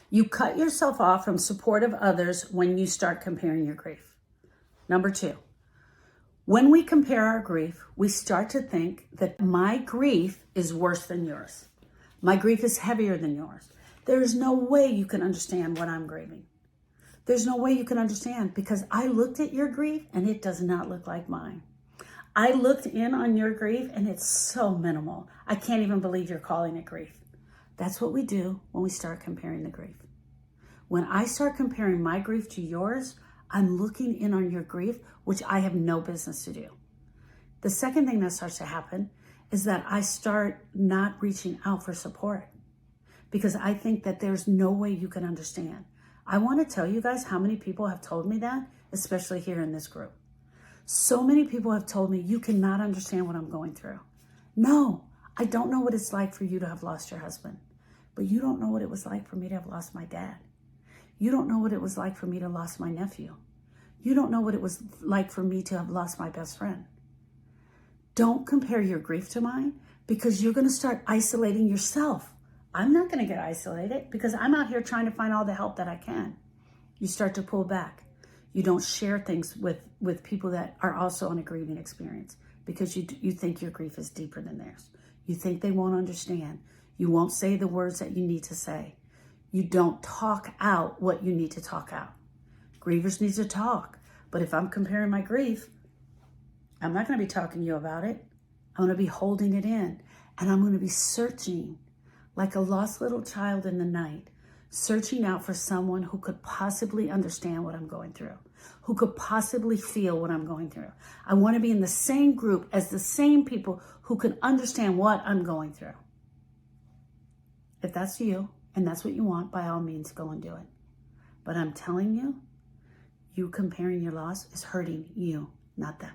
You cut yourself off from support of others when you start comparing your grief. Number two, when we compare our grief, we start to think that my grief is worse than yours. My grief is heavier than yours. There is no way you can understand what I'm grieving. There's no way you can understand because I looked at your grief and it does not look like mine. I looked in on your grief and it's so minimal. I can't even believe you're calling it grief. That's what we do when we start comparing the grief. When I start comparing my grief to yours, I'm looking in on your grief, which I have no business to do. The second thing that starts to happen is that I start not reaching out for support because I think that there's no way you can understand. I want to tell you guys how many people have told me that, especially here in this group. So many people have told me, you cannot understand what I'm going through. No, I don't know what it's like for you to have lost your husband, but you don't know what it was like for me to have lost my dad. You don't know what it was like for me to lost my nephew. You don't know what it was like for me to have lost my best friend. Don't compare your grief to mine because you're going to start isolating yourself. I'm not going to get isolated because I'm out here trying to find all the help that I can. You start to pull back. You don't share things with people that are also on a grieving experience because you think your grief is deeper than theirs. You think they won't understand. You won't say the words that you need to say. You don't talk out what you need to talk out. Grievers need to talk. But if I'm comparing my grief, I'm not going to be talking to you about it. I'm going to be holding it in. And I'm going to be searching like a lost little child in the night, searching out for someone who could possibly understand what I'm going through, who could possibly feel what I'm going through. I want to be in the same group as the same people who can understand what I'm going through. If that's you and that's what you want, by all means, go and do it. But I'm telling you, you comparing your loss is hurting you, not them.